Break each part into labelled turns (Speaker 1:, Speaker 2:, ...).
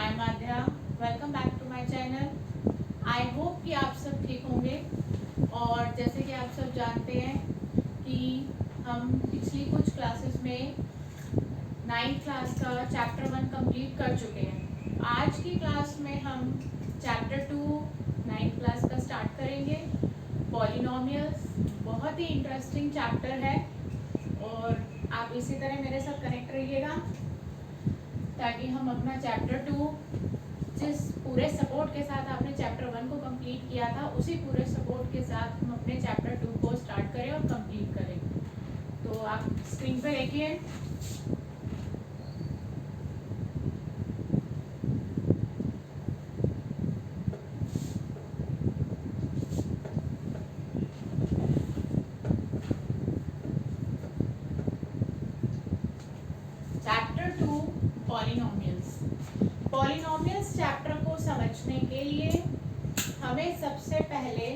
Speaker 1: I am Adya, welcome back to my channel. I hope कि आप सब ठीक होंगे। और जैसे कि आप सब जानते हैं कि हम पिछली कुछ क्लासेस में 9th क्लास का चैप्टर 1 कंप्लीट कर चुके हैं। आज की क्लास में हम चैप्टर 2 9th क्लास का स्टार्ट करेंगे। पॉलिनोमियल्स बहुत ही इंटरेस्टिंग चैप्टर है और आप इसी तरह मेरे साथ कनेक्ट रहिएगा ताकि हम अपना चैप्टर 2 जिस पूरे सपोर्ट के साथ आपने चैप्टर 1 को कंप्लीट किया था उसी पूरे सपोर्ट के साथ हम अपने चैप्टर 2 को स्टार्ट करें और कंप्लीट करें। तो आप स्क्रीन पे देखिए। Chapter 2 polynomials. पॉलिनोमियल्स चैप्टर को समझने के लिए हमें सबसे पहले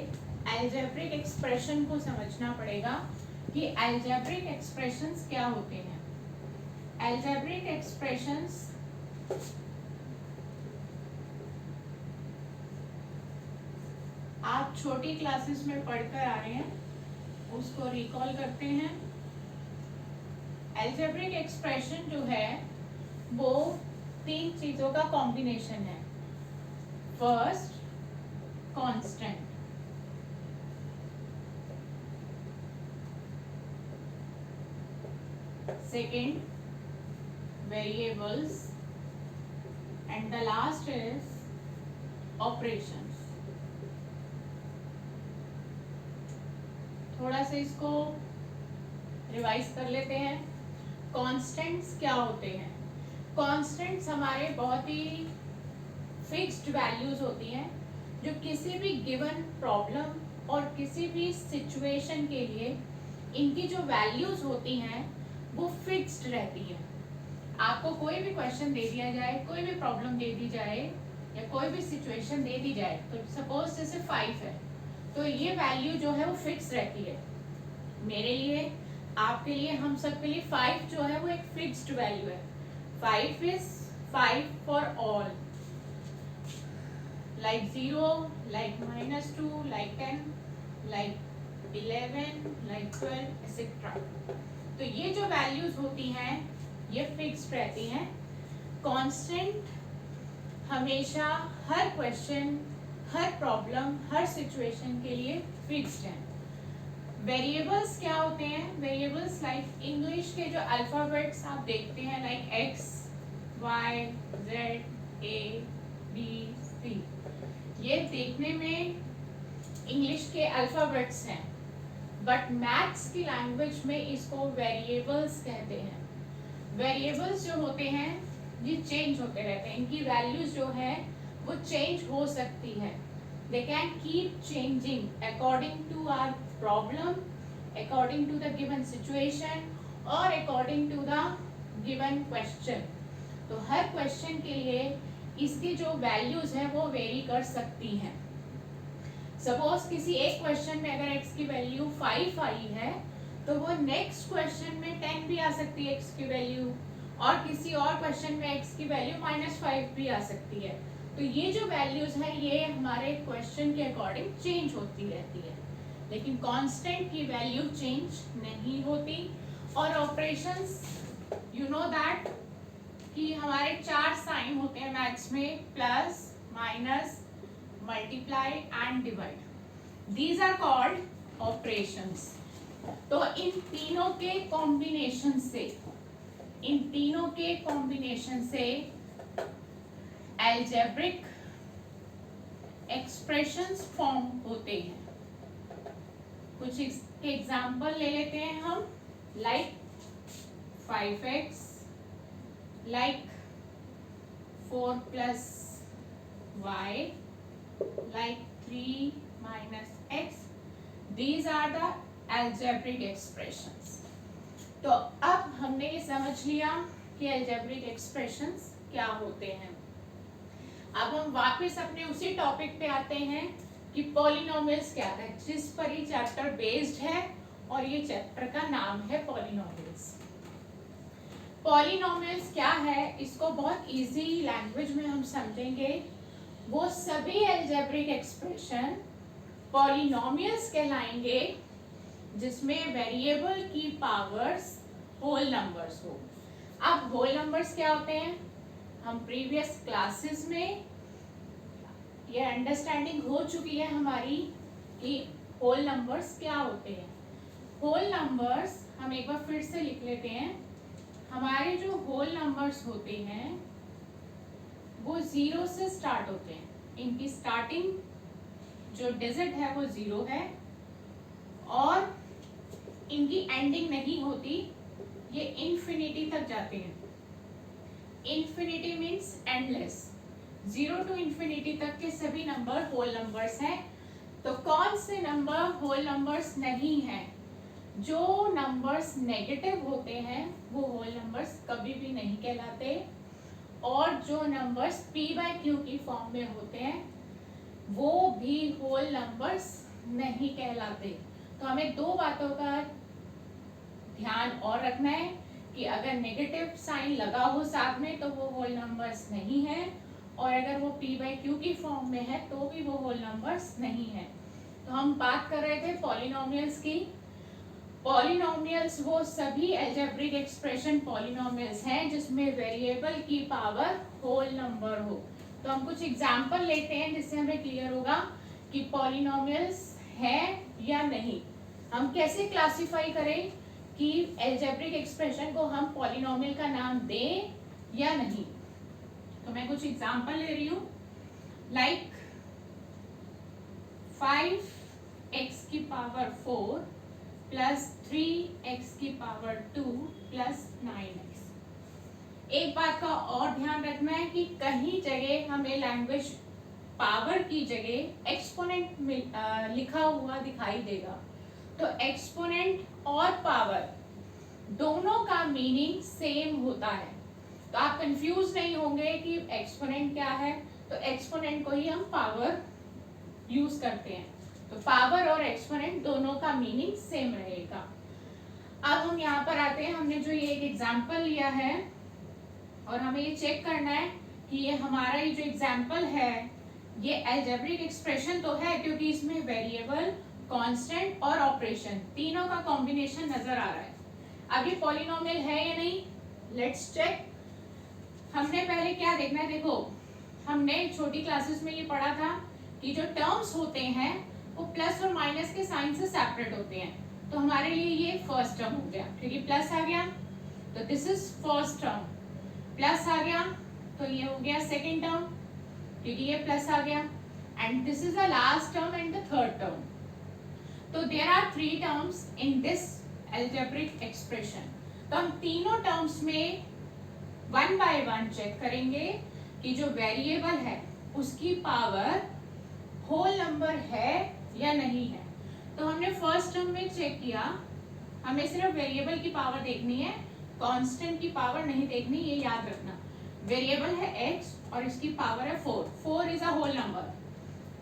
Speaker 1: अलजेब्रिक एक्सप्रेशन को समझना पड़ेगा कि अलजेब्रिक एक्सप्रेशंस क्या होते हैं। अलजेब्रिक एक्सप्रेशंस आप छोटी क्लासेस में पढ़कर आ रहे हैं, उसको रिकॉल करते हैं। अलजेब्रिक एक्सप्रेशन जो है वो तीन चीजों का कॉम्बिनेशन है। First, constant, second, variables, and the last is operations। थोड़ा सा इसको रिवाइज कर लेते हैं। कांस्टेंट्स क्या होते हैं? कांस्टेंट्स हमारे बहुत ही फिक्स्ड वैल्यूज होती हैं जो किसी भी गिवन प्रॉब्लम और किसी भी सिचुएशन के लिए इनकी जो वैल्यूज होती हैं वो फिक्स्ड रहती है। आपको कोई भी क्वेश्चन दे दिया जाए, कोई भी प्रॉब्लम दे दी जाए या कोई भी सिचुएशन दे दी जाए, तो सपोज जैसे 5 है तो ये वैल्यू जो है वो फिक्स रहती है। मेरे लिए, आपके लिए, हम सब के लिए 5 जो है वो एक फिक्स्ड वैल्यू है। 5 is 5 for all, like 0, like -2, like 10, like 11, like 12, etc. तो ये जो वैल्यूज होती हैं ये फिक्स्ड रहती हैं। कांस्टेंट हमेशा हर क्वेश्चन, हर प्रॉब्लम, हर सिचुएशन के लिए फिक्स्ड है। वेरिएबल्स क्या होते हैं? वेरिएबल्स लाइक इंग्लिश के जो अल्फाबेट्स आप देखते हैं, लाइक एक्स, वाई, जेड, ए, बी, सी, ये देखने में इंग्लिश के अल्फाबेट्स हैं, बट मैथ्स की लैंग्वेज में इसको वेरिएबल्स कहते हैं। वेरिएबल्स जो होते हैं ये चेंज होते रहते हैं, इनकी वैल्यूज जो है वो चेंज हो सकती है। They can keep changing according to our problem, according to the given situation और according to the given question. तो हर क्वेश्चन के लिए इसकी जो वैल्यूज हैं वो वेरी कर सकती हैं। सपोज किसी एक क्वेश्चन में अगर x की वैल्यू 5 आई है तो वो नेक्स्ट क्वेश्चन में 10 भी आ सकती है x की वैल्यू, और किसी और क्वेश्चन में x की वैल्यू -5 भी आ सकती है। तो ये जो वैल्यूज है ये हमारे क्वेश्चन के अकॉर्डिंग चेंज होती रहती है, लेकिन कांस्टेंट की वैल्यू चेंज नहीं होती। और ऑपरेशंस, यू नो दैट कि हमारे 4 साइन होते हैं मैथ्स में, plus, minus, multiply and divide. These are called operations. तो इन तीनों के कॉम्बिनेशन से अलजेब्रिक एक्सप्रेशंस फॉर्म होते हैं। कुछ एग्जांपल ले लेते हैं हम, like 5x, like 4 plus y, like 3 minus x. These are the algebraic expressions. तो अब हमने ये समझ लिया कि algebraic expressions क्या होते हैं। अब हम वापस अपने उसी टॉपिक पे आते हैं कि पॉलिनोमियल्स क्या है, जिस पर ये चैप्टर बेस्ड है और ये चैप्टर का नाम है पॉलिनोमियल्स। पॉलिनोमियल्स क्या है, इसको बहुत इजी लैंग्वेज में हम समझेंगे। वो सभी अलजेब्रिक एक्सप्रेशन पॉलिनोमियल्स कहलाएंगे जिसमें वेरिएबल की पावर्स होल नंबर्स हो। अब होल नंबर्स क्या होते हैं, हम प्रीवियस क्लासेस में ये अंडरस्टैंडिंग हो चुकी है हमारी कि होल नंबर्स क्या होते हैं। होल नंबर्स हम एक बार फिर से लिख लेते हैं। हमारे जो होल नंबर्स होते हैं वो 0 से स्टार्ट होते हैं। इनकी स्टार्टिंग जो डिजिट है वो 0 है और इनकी एंडिंग नहीं होती, ये इन्फिनिटी तक जाते हैं। Infinity means endless. 0 to infinity तक के सभी नंबर होल नंबर्स हैं। तो कौन से नंबर होल नंबर्स नहीं हैं? जो नंबर्स नेगेटिव होते हैं वो होल नंबर्स कभी भी नहीं कहलाते, और जो नंबर्स p बाय q की फॉर्म में होते हैं वो भी होल नंबर्स नहीं कहलाते। तो हमें दो बातों का ध्यान और रखना है कि अगर नेगेटिव साइन लगा हो साथ में तो वो होल नंबर्स नहीं है, और अगर वो p बाय q की फॉर्म में है तो भी वो होल नंबर्स नहीं है। तो हम बात कर रहे थे पॉलिनोमियल्स की। पॉलिनोमियल्स वो सभी अलजेब्रिक एक्सप्रेशन पॉलिनोमियल्स हैं जिसमें वेरिएबल की पावर होल नंबर हो। तो हम कुछ एग्जांपल लेते हैं जिससे हमें क्लियर होगा कि पॉलिनोमियल्स है या नहीं। हम कैसे क्लासिफाई करें कि अलजेब्रिक एक्सप्रेशन को हम पॉलिनोमियल का नाम दें या नहीं। तो मैं कुछ एग्जांपल ले रही हूँ, लाइक 5x की पावर 4 प्लस 3x की पावर 2 प्लस 9x। एक बात का और ध्यान रखना है कि कहीं जगह हमें लैंग्वेज पावर की जगह एक्सपोनेंट लिखा हुआ दिखाई देगा। तो एक्सपोनेंट और पावर दोनों का मीनिंग सेम होता है, तो आप कंफ्यूज नहीं होंगे कि एक्सपोनेंट क्या है। तो एक्सपोनेंट को ही हम पावर यूज करते हैं। तो पावर और एक्सपोनेंट दोनों का मीनिंग सेम रहेगा। अब हम यहाँ पर आते हैं, हमने जो ये एक एग्जाम्पल लिया है और हमें ये चेक करना है कि ये हमारा ये जो एग्जाम्पल है ये अलजेब्रिक एक्सप्रेशन तो है, क्योंकि इसमें वेरिएबल, कांस्टेंट और ऑपरेशन तीनों का कॉम्बिनेशन नजर आ रहा है। अब ये पॉलिनोमियल है या नहीं, लेट्स चेक। हमने पहले क्या देखना है, देखो हमने छोटी क्लासेस में ये पढ़ा था कि जो टर्म्स होते हैं वो प्लस और माइनस के साइन से सेपरेट होते हैं। तो हमारे लिए ये फर्स्ट टर्म हो गया, क्योंकि प्लस आ गया तो this is first term, plus आ गया तो ये हो गया सेकेंड टर्म क्योंकि ये प्लस आ गया, and this is the last term and the third term. तो there are 3 terms in this algebraic expression. तो हम तीनों टर्म्स में वन बाय वन चेक करेंगे कि जो वेरिएबल है उसकी पावर होल नंबर है या नहीं है। तो हमने फर्स्ट टर्म में चेक किया, हमें सिर्फ वेरिएबल की पावर देखनी है, कांस्टेंट की पावर नहीं देखनी, ये याद रखना। वेरिएबल है x और इसकी पावर है 4, 4 इज अ होल नंबर।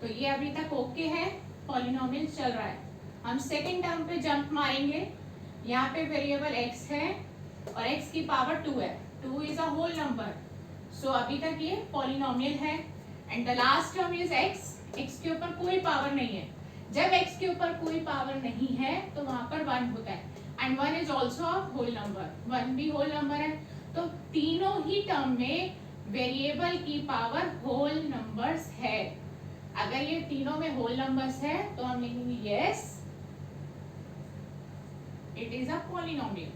Speaker 1: तो ये अभी तक ओके है, पॉलिनोमियल चल रहा है। हम सेकेंड टर्म पे जंप मारेंगे, यहाँ पे वेरिएबल x है और x की पावर 2 है, 2 इज अ होल नंबर। सो अभी तक ये पॉलिनोमियल है। And the last term is x, x के ऊपर कोई पावर नहीं है। जब x के ऊपर कोई पावर नहीं है तो वहां पर 1 होता है, and 1 is also a whole number, 1 भी होल नंबर है। तो तीनों ही टर्म में वेरिएबल की पावर होल नंबर्स है। अगर ये तीनों में होल नंबर्स है तो हम लिखेंगे yes it is a polynomial,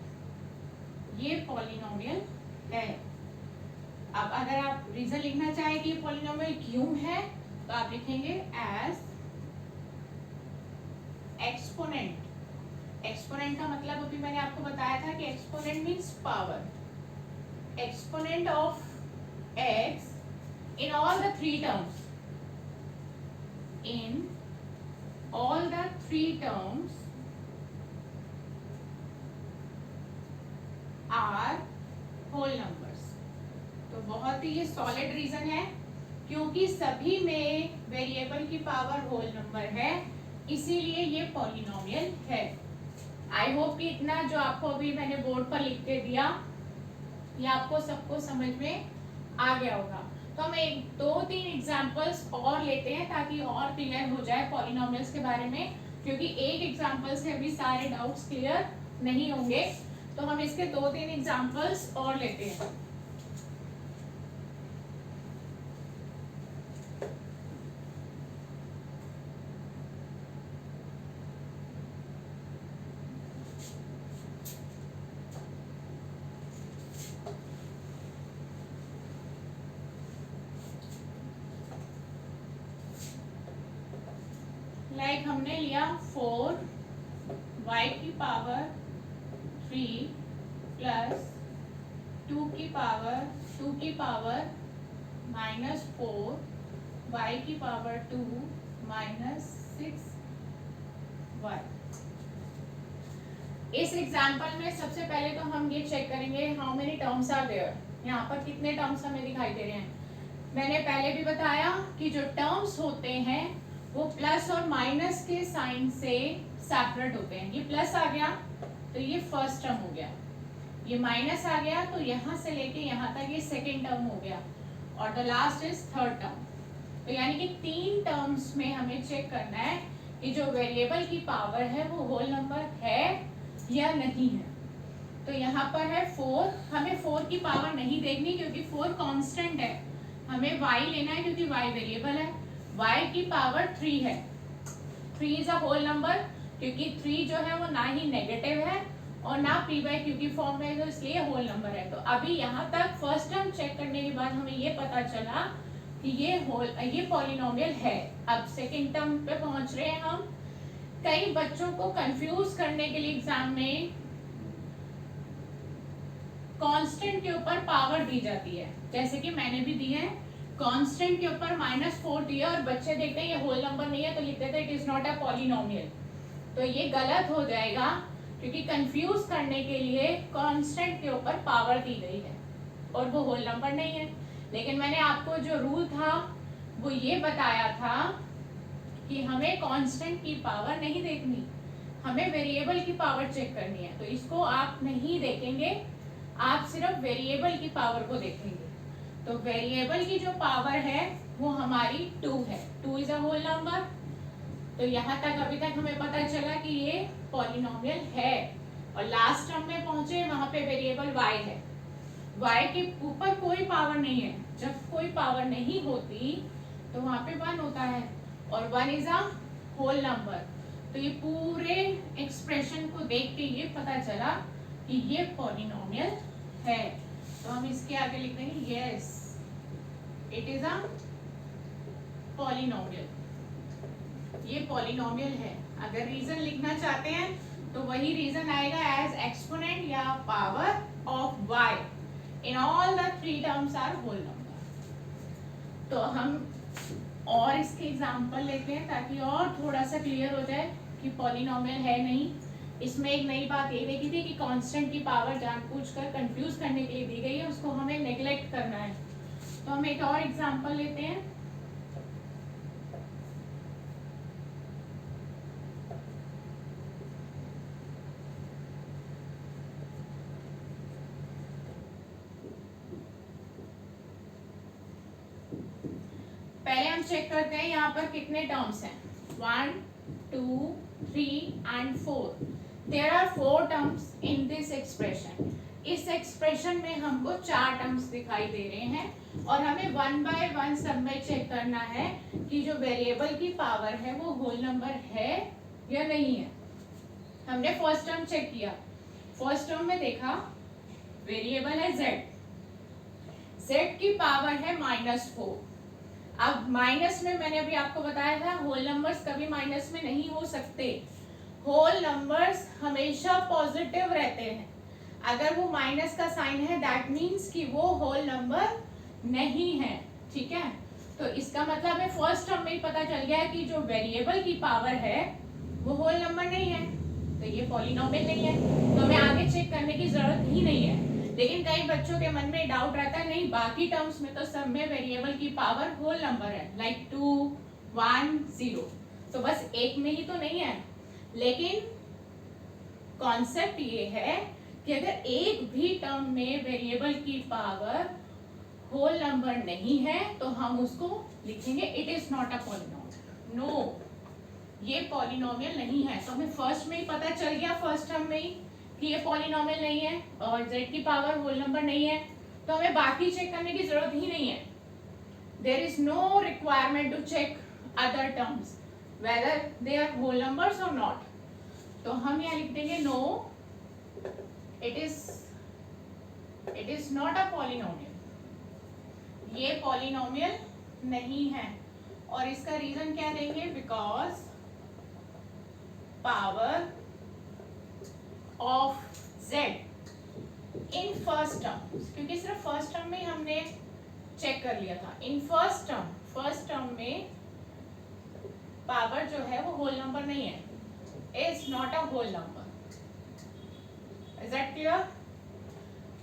Speaker 1: ये पॉलिनोमियल है। अब अगर आप रीजन लिखना चाहें कि ये पॉलिनोमियल क्यों है तो आप लिखेंगे एज एक्सपोनेंट। एक्सपोनेंट का मतलब अभी मैंने आपको बताया था कि exponent means power. Exponent of x in all the 3 terms, in all the 3 terms are whole numbers। तो बहुत ही ये सॉलिड रीजन है, क्योंकि सभी में वेरिएबल की पावर होल नंबर है, इसीलिए ये पॉलिनोमियल है। आई होप कि इतना जो आपको अभी मैंने बोर्ड पर लिख के दिया ये आपको सबको समझ में आ गया होगा। तो हम एक दो तीन एग्जांपल्स और लेते हैं ताकि और क्लियर हो जाए पॉलिनोमियल्स के बारे में, क्योंकि एक एग्जांपल से अभी सारे डाउट्स क्लियर नहीं होंगे। तो हम इसके दो तीन एग्जांपल्स और लेते हैं। लाइक हमने लिया 4y की पावर 3 प्लस 2 की पावर -4 y की पावर 2 -6y। इस एग्जाम्पल में सबसे पहले तो हम ये चेक करेंगे how many terms are there. यहाँ पर कितने टर्म्स हमें दिखाई दे रहे हैं। मैंने पहले भी बताया कि जो टर्म्स होते हैं वो प्लस और माइनस के साइन से सेपरेट होते हैं। ये प्लस आ गया तो ये फर्स्ट टर्म हो गया, ये माइनस आ गया तो यहाँ से लेके यहाँ तक ये सेकेंड टर्म हो गया, और the last is third term. तो यानी कि तीन टर्म्स में हमें चेक करना है कि जो वेरिएबल की पावर है वो होल नंबर है या नहीं है। तो यहाँ पर है 4, हमें 4 की पावर नहीं देखनी क्योंकि 4 कांस्टेंट है, हमें y लेना है क्योंकि y वेरिएबल है। y की पावर 3 है, 3 इज अ होल नंबर क्योंकि 3 जो है वो ना ही नेगेटिव है और ना p बाई क्यू की फॉर्म में, तो इसलिए होल नंबर है। तो अभी यहाँ तक फर्स्ट टर्म चेक करने के बाद हमें ये पता चला कि ये पॉलिनोमियल है। अब सेकेंड टर्म पे पहुंच रहे हैं हम। कई बच्चों को कंफ्यूज करने के लिए एग्जाम में कांस्टेंट के ऊपर पावर दी जाती है, जैसे कि मैंने भी दी है। कांस्टेंट के ऊपर -4 दिया और बच्चे देखते हैं ये होल नंबर नहीं है तो लिख देते हैं it is not a polynomial. तो ये गलत हो जाएगा क्योंकि कंफ्यूज करने के लिए कांस्टेंट के ऊपर पावर दी गई है और वो होल नंबर नहीं है। लेकिन मैंने आपको जो रूल था वो ये बताया था कि हमें कांस्टेंट की पावर नहीं देखनी, हमें वेरिएबल की पावर चेक करनी है। तो इसको आप नहीं देखेंगे, आप सिर्फ वेरिएबल की पावर को देखेंगे। तो वेरिएबल की जो पावर है वो हमारी 2 है, 2 इज अ होल नंबर। तो यहाँ तक अभी तक हमें पता चला कि ये पॉलिनोमियल है। और लास्ट टर्म में पहुंचे, वहां पे वेरिएबल y है, y के ऊपर कोई पावर नहीं है। जब कोई पावर नहीं होती तो वहां पे 1 होता है और 1 इज अ होल नंबर। तो ये पूरे एक्सप्रेशन को देख के ये पता चला कि ये पॉलिनोमियल है। तो हम इसके आगे लिख देंगे yes it is a polynomial, ये पॉलिनोमियल है। अगर रीजन लिखना चाहते हैं तो वही रीजन आएगा एज एक्सपोनेंट या power of y in all the 3 terms are whole number. तो हम और इसके एग्जांपल लेते हैं ताकि और थोड़ा सा क्लियर हो जाए कि पॉलिनोमियल है नहीं। इसमें एक नई बात ये देखी थी कि कांस्टेंट की पावर जानबूझकर कंफ्यूज करने के लिए दी गई है, उसको हमें नेग्लेक्ट करना है। तो हम एक और एग्जांपल लेते हैं। पहले हम चेक करते हैं यहाँ पर कितने टर्म्स हैं। 1 2 3 and 4। There are 4 terms in this expression। इस एक्सप्रेशन में हमको 4 टर्म्स दिखाई दे रहे हैं और हमें 1 बाय 1 सब में चेक करना है कि जो वेरिएबल की पावर है वो होल नंबर है या नहीं है। हमने फर्स्ट टर्म चेक किया, फर्स्ट टर्म में देखा वेरिएबल है z, z की पावर है -4। अब माइनस में मैंने अभी आपको बताया था होल नंबर्स कभी माइनस में नहीं हो सकते, होल नंबर्स हमेशा पॉजिटिव रहते हैं। अगर वो माइनस का साइन है दैट मीन्स कि वो होल नंबर नहीं है, ठीक है। तो इसका मतलब है फर्स्ट टर्म में ही पता चल गया है कि जो वेरिएबल की पावर है वो होल नंबर नहीं है, तो ये पॉलिनोमियल नहीं है, तो हमें आगे चेक करने की जरूरत ही नहीं है। लेकिन कई बच्चों के मन में डाउट रहता है नहीं बाकी टर्म्स में तो सब में वेरिएबल की पावर होल नंबर है, लाइक 2 1 0, तो बस एक में ही तो नहीं है। लेकिन कॉन्सेप्ट ये है कि अगर एक भी टर्म में वेरिएबल की पावर होल नंबर नहीं है तो हम उसको लिखेंगे it is not a polynomial. No, ये पॉलिनोमियल नहीं है। तो हमें फर्स्ट में ही पता चल गया, फर्स्ट टर्म में ही, कि ये पॉलिनोमियल नहीं है और z की पावर होल नंबर नहीं है, तो हमें बाकी चेक करने की जरूरत ही नहीं है। There is no requirement to check other terms whether they are whole numbers और नॉट। तो हम यहाँ लिख देंगे no, it is not a polynomial, ये पॉलिनोमियल नहीं है। और इसका रीजन क्या देंगे, because power of z in first term, क्योंकि सिर्फ फर्स्ट टर्म में हमने चेक कर लिया था। इन फर्स्ट टर्म में पावर जो है वो होल नंबर नहीं है, is not a whole number. Is that clear?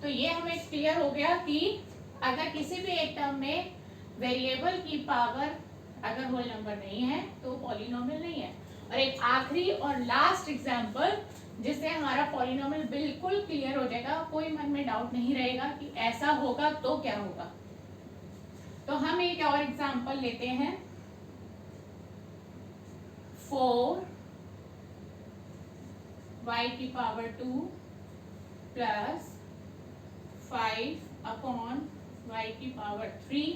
Speaker 1: तो ये हमें क्लियर हो गया कि अगर किसी भी एक टर्म में वेरिएबल की पावर अगर होल नंबर नहीं है तो पॉलिनोमियल नहीं है। और एक आखिरी और लास्ट एग्जांपल जिससे हमारा पॉलिनोमियल बिल्कुल क्लियर हो जाएगा, कोई मन में डाउट नहीं रहेगा कि ऐसा होगा तो क्या होगा। तो हम एक और एग्जांपल लेते हैं, 4y की पावर 2 प्लस 5 अपॉन y की power 3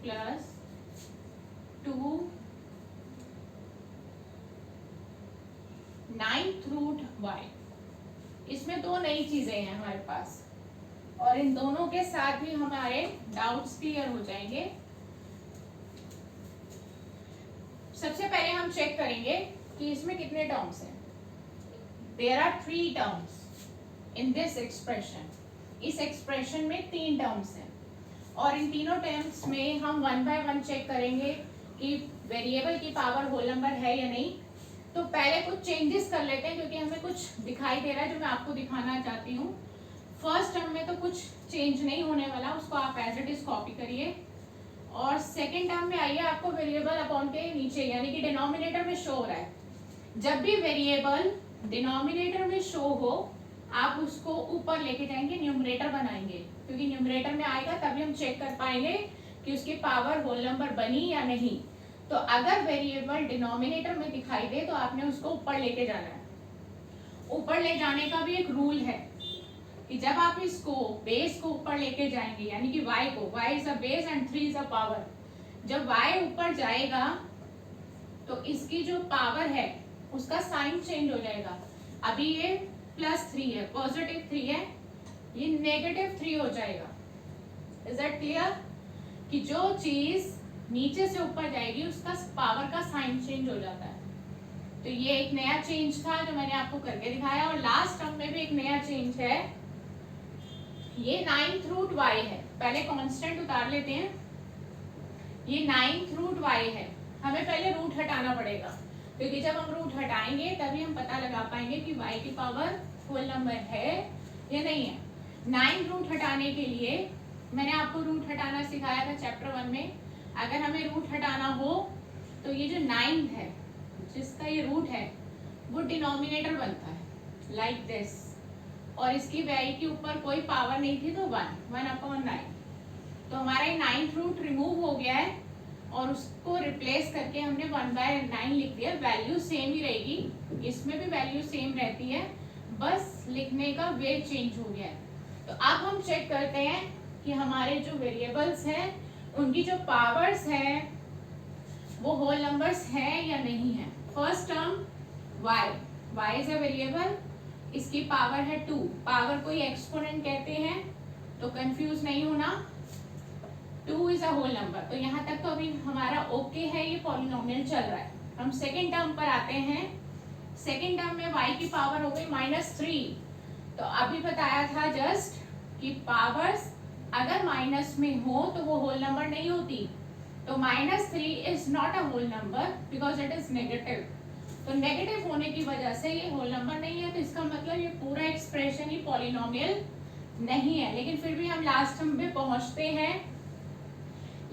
Speaker 1: plus 2 9th root y। इसमें दो नई चीजें हैं हमारे पास और इन दोनों के साथ ही हमारे डाउट्स क्लियर हो जाएंगे। सबसे पहले हम चेक करेंगे कि इसमें कितने टर्म्स हैं। There are 3 terms in this expression. इस एक्सप्रेशन में 3 टर्म्स हैं और इन तीनों टर्म्स में हम वन बाय वन चेक करेंगे कि वेरिएबल की पावर होल नंबर है या नहीं। तो पहले कुछ चेंजेस कर लेते हैं क्योंकि हमें कुछ दिखाई दे रहा है जो मैं आपको दिखाना चाहती हूँ। फर्स्ट टर्म में तो कुछ चेंज नहीं होने वाला, उसको आप एज इट इज कॉपी करिए। और सेकेंड टर्म में आइए, आपको वेरिएबल अपॉन के नीचे यानी कि डिनोमिनेटर में शो हो रहा है। जब भी वेरिएबल डिनोमिनेटर में शो हो आप उसको ऊपर लेके जाएंगे, न्यूमरेटर बनाएंगे, क्योंकि न्यूमरेटर में आएगा तभी हम चेक कर पाएंगे कि उसकी पावर होल नंबर बनी या नहीं। तो अगर वेरिएबल डिनोमिनेटर में दिखाई दे तो आपने उसको ऊपर लेके जाना है। ऊपर ले जाने का भी एक रूल है कि जब आप इसको बेस को ऊपर लेके जाएंगे यानी कि y को, y is a base and 3 is a power, जब y ऊपर जाएगा तो इसकी जो पावर है उसका साइन चेंज हो जाएगा। अभी ये +3 है, +3 है, ये -3 हो जाएगा। Is that clear? कि जो चीज नीचे से ऊपर जाएगी उसका पावर का साइन चेंज हो जाता है। तो ये एक नया चेंज था जो मैंने आपको करके दिखाया। और लास्ट टर्म में भी एक नया चेंज है, ये 9th रूट y है। पहले कांस्टेंट उतार लेते हैं, ये 9th रूट y है। हमें पहले रूट हटाना पड़ेगा क्योंकि जब हम रूट हटाएंगे तभी हम पता लगा पाएंगे कि y की पावर होल नंबर है या नहीं है। 9th रूट हटाने के लिए मैंने आपको रूट हटाना सिखाया था चैप्टर 1 में। अगर हमें रूट हटाना हो तो ये जो 9 है जिसका ये रूट है वो डिनोमिनेटर बनता है लाइक दिस, और इसकी y के ऊपर कोई पावर नहीं थी तो 1/9। तो हमारा ये 9th रूट रिमूव हो गया है और उसको रिप्लेस करके हमने 1/9 लिख दिया। वैल्यू सेम ही रहेगी, इसमें भी वैल्यू सेम रहती है, बस लिखने का वे चेंज हो गया है। तो अब हम चेक करते हैं कि हमारे जो वेरिएबल्स हैं उनकी जो पावर्स हैं वो होल नंबर्स हैं या नहीं है। First term y is a variable, इसकी पावर है 2। पावर को एक्सपोनेंट कहते हैं तो कंफ्यूज नहीं होना, 2 इज अ होल नंबर। तो यहाँ तक तो अभी हमारा ओके है, ये पॉलिनोमियल चल रहा है। हम सेकेंड टर्म पर आते हैं। सेकेंड टर्म में y की पावर हो गई -3। तो अभी बताया था जस्ट कि पावर्स अगर माइनस में हो तो वो होल नंबर नहीं होती। तो -3 is not a whole number because it is negative. तो नेगेटिव होने की वजह से ये होल नंबर नहीं है। तो इसका मतलब ये पूरा एक्सप्रेशन ही पॉलिनोमियल नहीं है। लेकिन फिर भी हम लास्ट टर्म में पहुंचते हैं।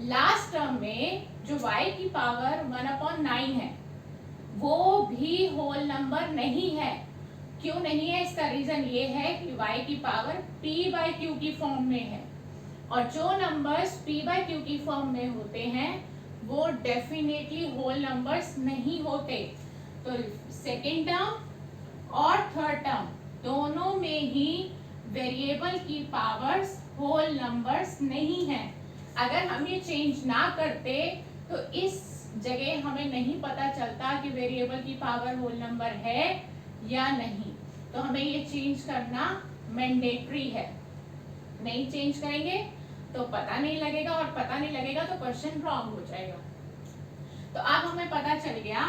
Speaker 1: लास्ट टर्म में जो y की पावर 1/9 है वो भी होल नंबर नहीं है। क्यों नहीं है, इसका रीजन ये है कि y की पावर p बाई क्यू की फॉर्म में है, और जो नंबर्स p बाई क्यू की फॉर्म में होते हैं वो डेफिनेटली होल नंबर्स नहीं होते। तो सेकेंड टर्म और थर्ड टर्म दोनों में ही वेरिएबल की पावर्स होल नंबर्स नहीं है। अगर हम ये चेंज ना करते तो इस जगह हमें नहीं पता चलता कि वेरिएबल की पावर होल नंबर है या नहीं। तो हमें ये चेंज करना मैंडेटरी है, नहीं चेंज करेंगे तो पता नहीं लगेगा, और पता नहीं लगेगा तो क्वेश्चन रॉन्ग हो जाएगा। तो अब हमें पता चल गया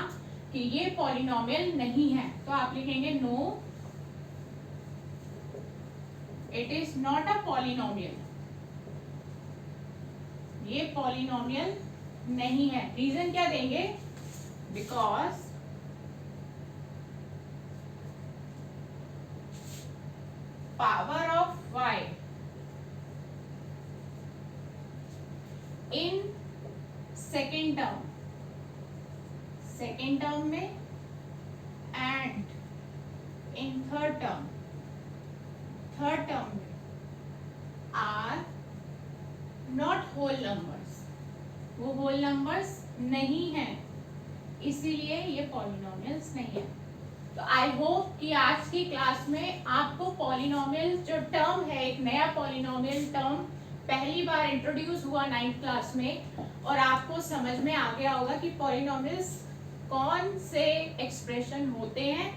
Speaker 1: कि ये पॉलिनोमियल नहीं है, तो आप लिखेंगे no, it is not a polynomial, ये पॉलिनोमियल नहीं है। रीजन क्या देंगे, because power of y in second term में एंड इन थर्ड टर्म में आर नॉट होल नंबर्स, वो होल नंबर्स नहीं है, इसीलिए ये पॉलिनोमियल्स नहीं है। तो आई होप कि आज की क्लास में आपको पॉलिनोमियल जो टर्म है, एक नया पॉलिनोमियल टर्म पहली बार इंट्रोड्यूस हुआ 9th क्लास में, और आपको समझ में आ गया होगा कि पॉलिनोमियल्स कौन से एक्सप्रेशन होते हैं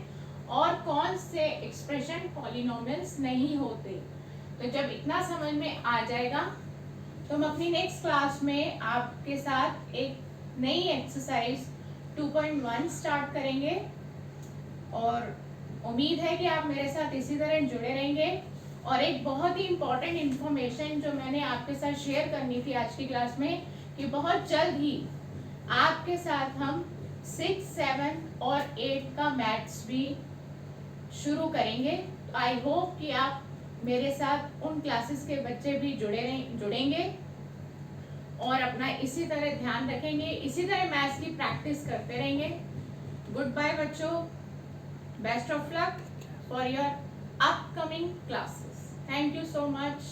Speaker 1: और कौन से एक्सप्रेशन पॉलिनोमियल्स नहीं होते। तो जब इतना समझ में आ जाएगा तो हम अपनी नेक्स्ट क्लास में आपके साथ एक नई एक्सरसाइज 2.1 स्टार्ट करेंगे, और उम्मीद है कि आप मेरे साथ इसी तरह जुड़े रहेंगे। और एक बहुत ही इम्पोर्टेंट इंफॉर्मेशन जो मैंने आपके साथ शेयर करनी थी आज की क्लास में, कि बहुत जल्द ही आपके साथ हम 6, 7 और 8 का मैथ्स भी शुरू करेंगे। आई होप कि आप मेरे साथ उन क्लासेस के बच्चे भी जुड़ेंगे और अपना इसी तरह ध्यान रखेंगे, इसी तरह मैथ्स की प्रैक्टिस करते रहेंगे। गुड बाय बच्चों, best of luck for your upcoming classes. Thank you so much.